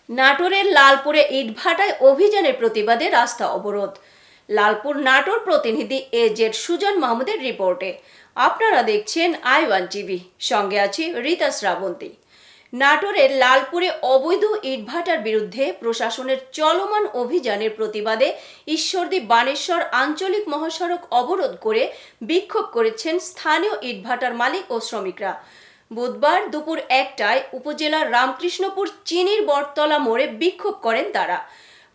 নাটোরের লালপুরে ইটভাটায় অভিযানের প্রতিবাদে রাস্তা অবরোধ। লালপুর নাটোর প্রতিনিধি এজেড সুজন মাহমুদের রিপোর্টে। আপনারা দেখছেন i1 টিভি, সঙ্গে আছি রীতা শ্রাবন্তী। নাটোরের লালপুরে অবৈধ ইটভাটার বিরুদ্ধে প্রশাসনের চলমান অভিযানের প্রতিবাদে ঈশ্বরদী বানেশ্বর আঞ্চলিক মহাসড়ক অবরোধ করে বিক্ষোভ করেছেন স্থানীয় ইটভাটার মালিক ও শ্রমিকরা। বুধবার দুপুর 1টায় উপজেলার রামকৃষ্ণপুর চিনির বটতলা মোড়ে বিক্ষোভ করেন তারা।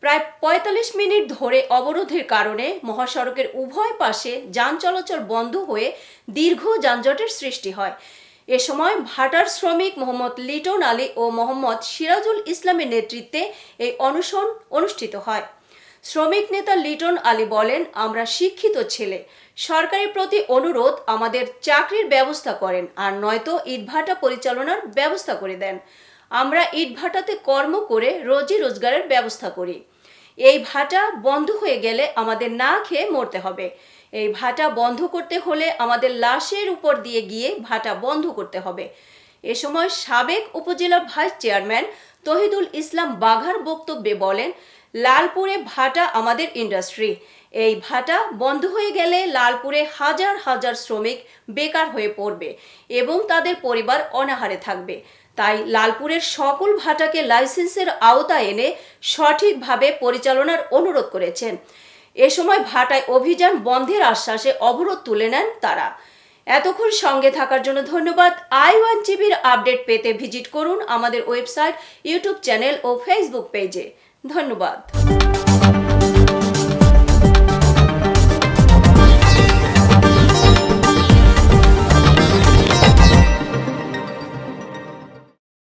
প্রায় ৪৫ মিনিট ধরে অবরোধের কারণে মহাসড়কের উভয় পাশে যান চলাচল বন্ধ হয়ে দীর্ঘ যানজটের সৃষ্টি হয়। এ সময় ভাটার শ্রমিক মোহাম্মদ লিটন আলী ও মোহাম্মদ সিরাজুল ইসলামের নেতৃত্বে এই অনশন অনুষ্ঠিত হয়। শ্রমিক নেতা লিটন আলী বলেন, আমরা শিক্ষিত ছেলে, সরকারের প্রতি অনুরোধ আমাদের চাকরির ব্যবস্থা করেন, আর নয়তো ইটভাটা পরিচালনার ব্যবস্থা করে দেন। আমরা ইটভাটাতে কর্ম করে রোজি রোজগারের ব্যবস্থা করি। এই ভাটা বন্ধ হয়ে গেলে আমাদের না খেয়ে মরতে হবে। এই ভাটা বন্ধ করতে হলে আমাদের লাশের উপর দিয়ে গিয়ে ভাটা বন্ধ করতে হবে। এ সময় সাবেক উপজেলা ভাইস চেয়ারম্যান তহিদুল ইসলাম বাঘার বক্তব্যে বলেন, লালপুরে ভাটা আমাদের ইন্ডাস্ট্রি। এই ভাটা বন্ধ হয়ে গেলে লালপুরে হাজার হাজার শ্রমিক বেকার হয়ে পড়বে এবং তাদের পরিবার অনাহারে থাকবে। তাই লালপুরের সকল ভাটাকে লাইসেন্সের আওতায় এনে সঠিকভাবে পরিচালনার অনুরোধ করেছেন। এ সময় ভাটায় অভিযান বন্ধের আশ্বাসে অবরোধ তুলে নেন তারা। এতক্ষণ সঙ্গে থাকার জন্য ধন্যবাদ। i1 টিভির আপডেট পেতে ভিজিট করুন আমাদের ওয়েবসাইট, ইউটিউব চ্যানেল ও ফেসবুক পেজে। ধন্যবাদ।